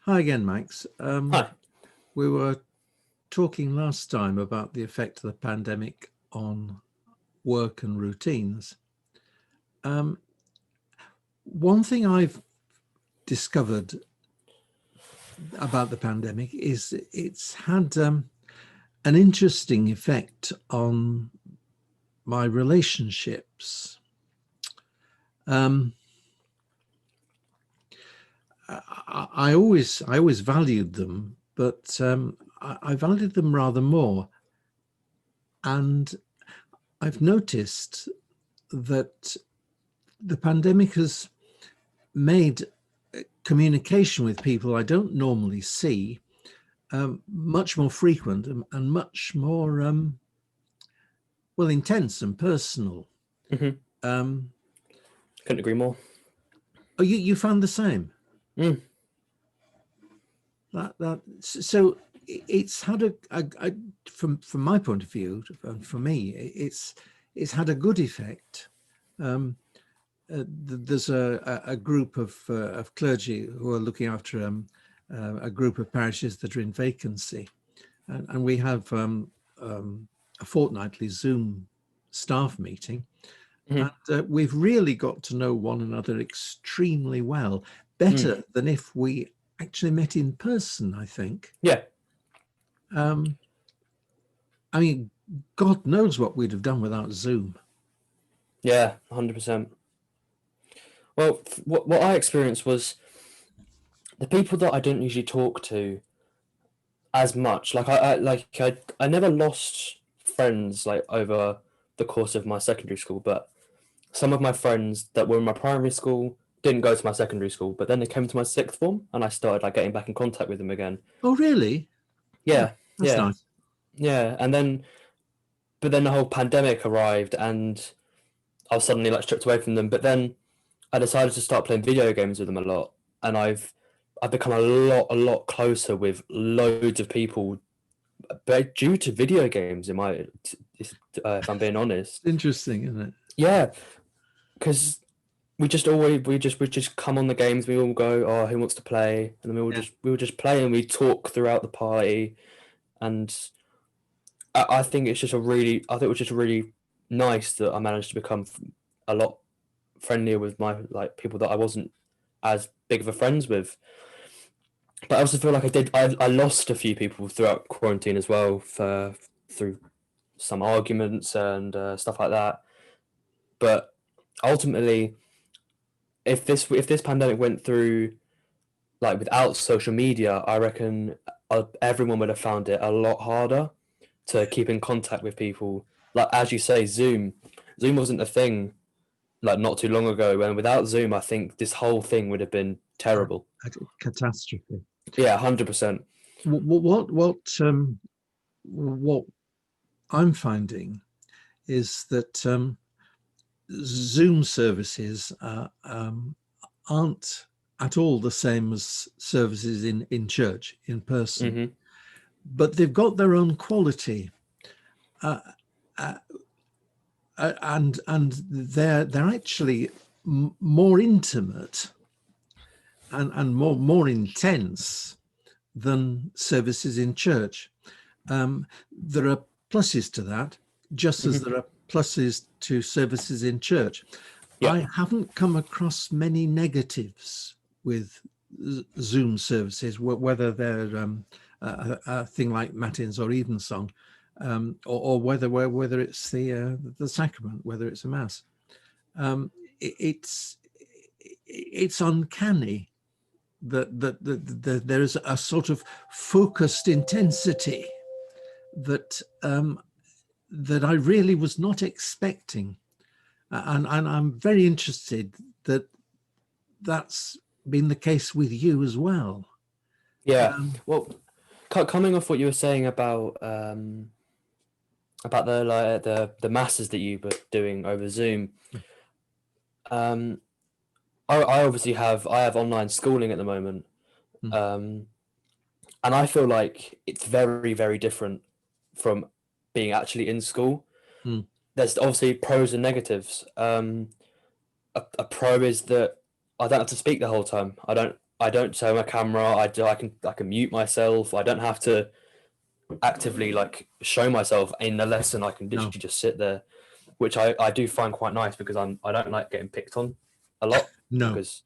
Hi again, Max. Hi. We were talking last time about the effect of the pandemic on work and routines. One thing I've discovered about the pandemic is it's had an interesting effect on my relationships. I always valued them, but I valued them rather more. And I've noticed that the pandemic has made communication with people I don't normally see much more frequent and much more intense and personal. Couldn't agree more. Oh, you found the same? So it's had a from my point of view, for me, it's had a good effect. There's a group of clergy who are looking after a group of parishes that are in vacancy, and we have a fortnightly Zoom staff meeting, and we've really got to know one another extremely well, better than if we actually met in person, I think. Yeah. I mean, God knows what we'd have done without Zoom. Yeah, 100%. Well, what I experienced was the people that I didn't usually talk to as much. I never lost friends like over the course of my secondary school, but some of my friends that were in my primary school didn't go to my secondary school, but then they came to my sixth form, and I started like getting back in contact with them again. Oh, really? Yeah, That's nice. yeah. But then the whole pandemic arrived, and I was suddenly like stripped away from them. But then I decided to start playing video games with them a lot, and I've become a lot closer with loads of people, but due to video games. If I'm being honest, It's interesting, isn't it? yeah, because we just come on the games. We all go, oh, who wants to play? And then we will just play, and we talk throughout the party. And I think it was just really nice that I managed to become a lot friendlier with my like people that I wasn't as big of a friends with. But I also feel like I lost a few people throughout quarantine as well through some arguments and stuff like that. But ultimately, if this pandemic went through like without social media, I reckon everyone would have found it a lot harder to keep in contact with people. Like as you say, Zoom wasn't a thing like not too long ago, and without Zoom, I think this whole thing would have been terrible. A catastrophe. Yeah, 100%. What I'm finding is that Zoom services aren't at all the same as services in church in person, but they've got their own quality, and they're actually more intimate and more intense than services in church. There are pluses to that, just as there are pluses to services in church. Yeah. I haven't come across many negatives with Zoom services, whether they're a thing like Matins or Evensong, or whether it's the sacrament, whether it's a mass. It's uncanny that there is a sort of focused intensity that that I really was not expecting, and I'm very interested that that's been the case with you as well. Yeah. Well, coming off what you were saying about the masses that you were doing over Zoom, I obviously have online schooling at the moment, and I feel like it's very, very different from being actually in school. There's obviously pros and negatives. A pro is that I don't have to speak the whole time. I don't I don't turn my camera. I can mute myself. I don't have to actively like show myself in the lesson. I can No, literally just sit there, which I do find quite nice because I don't like getting picked on a lot no. because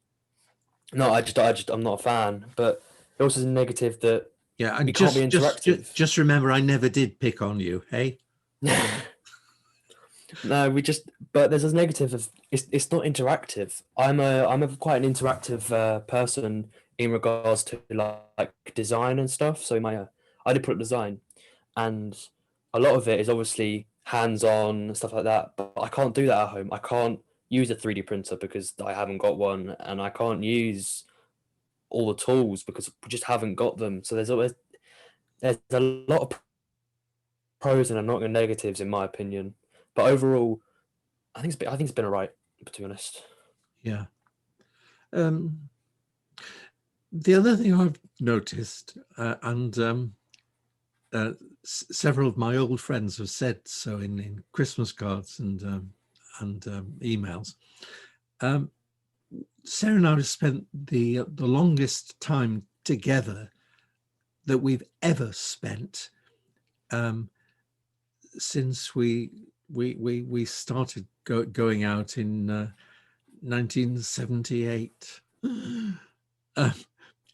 no, I'm not a fan. But it also is a negative that Yeah, we and can't be interactive. just remember, I never did pick on you. Hey, No, but there's a negative of it's not interactive. I'm a quite an interactive person in regards to like design and stuff. So I did product design, and a lot of it is obviously hands-on and stuff like that. But I can't do that at home. I can't use a 3D printer because I haven't got one, and I can't use all the tools because we just haven't got them. So there's a lot of pros and a lot of negatives in my opinion. But overall, I think it's been alright, to be honest. yeah. The other thing I've noticed, and several of my old friends have said so in Christmas cards and emails. Sarah and I have spent the longest time together that we've ever spent since we started going out in 1978.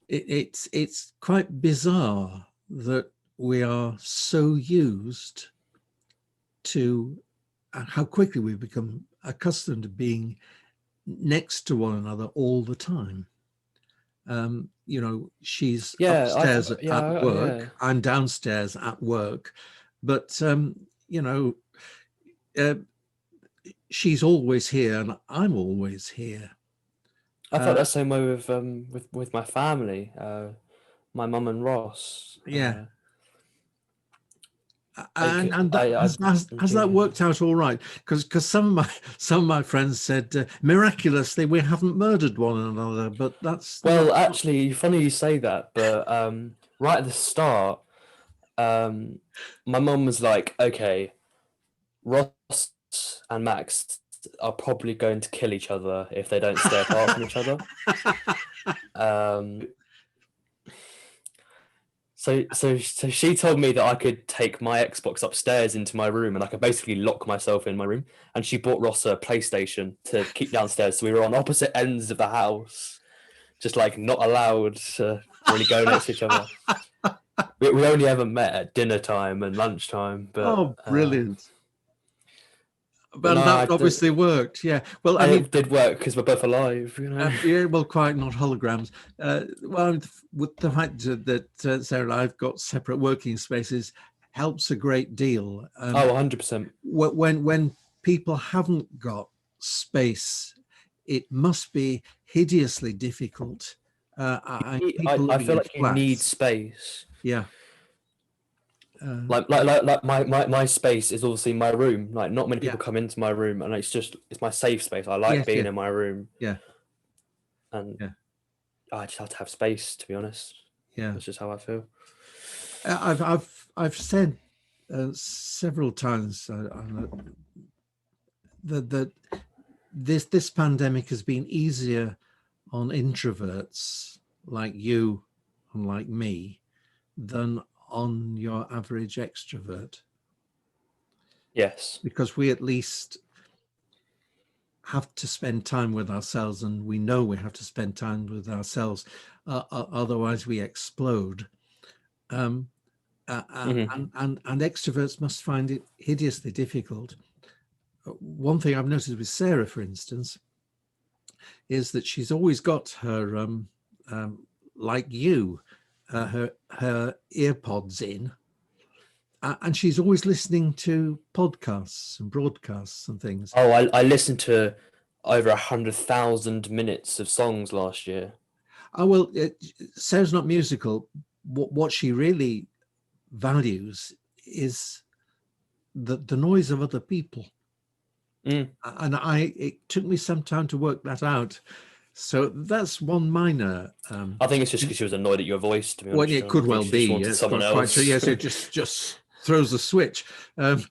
It's quite bizarre that we are so used to how quickly we've become accustomed to being next to one another all the time. She's upstairs at work, yeah. I'm downstairs at work, but she's always here and I'm always here. I felt the same way with my family, my mum and Ross. Yeah. Like, And has that worked out all right? Because some of my friends said miraculously we haven't murdered one another, but that's actually funny you say that. But right at the start, my mum was like, "Okay, Ross and Max are probably going to kill each other if they don't stay apart from each other." So she told me that I could take my Xbox upstairs into my room and I could basically lock myself in my room. And she bought Ross a PlayStation to keep downstairs, so we were on opposite ends of the house, just like not allowed to really go next to each other. We only ever met at dinner time and lunchtime. But brilliant! But that obviously worked. Yeah. Well, I mean, it did work because we're both alive. Yeah. Well, quite not holograms. Well, with the fact that Sarah and I've got separate working spaces helps a great deal. 100%. When people haven't got space, it must be hideously difficult. I feel like you need space. Yeah. Like my space is obviously my room. Like not many people come into my room, and it's my safe space. I like being in my room. Yeah. And I just have to have space, to be honest. Yeah. That's just how I feel. I've said several times that this pandemic has been easier on introverts like you and like me than on your average extrovert. Yes. Because we at least have to spend time with ourselves, and we know we have to spend time with ourselves, otherwise we explode. And extroverts must find it hideously difficult. One thing I've noticed with Sarah, for instance, is that she's always got her, like you, her earpods in, and she's always listening to podcasts and broadcasts and things. Oh, I listened to over 100,000 minutes of songs last year. Oh, well, Sarah's not musical. What she really values is the noise of other people. And it took me some time to work that out. So that's one minor. I think it's just because she was annoyed at your voice, to be honest. Well, it could well be. Yes, someone else. True. Yes, it just throws the switch. But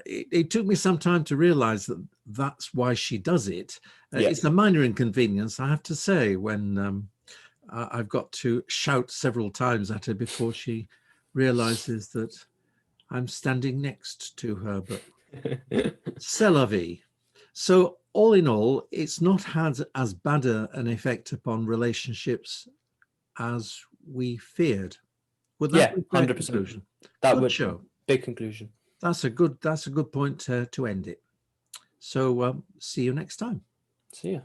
it took me some time to realize that's why she does it. Yeah. It's a minor inconvenience, I have to say, when I've got to shout several times at her before she realizes that I'm standing next to her, but c'est la vie. So all in all, it's not had as bad an effect upon relationships as we feared. Would that Yeah, be a fair 100%. conclusion? That Good would show. big conclusion. That's a good point to end it. So see you next time. See ya.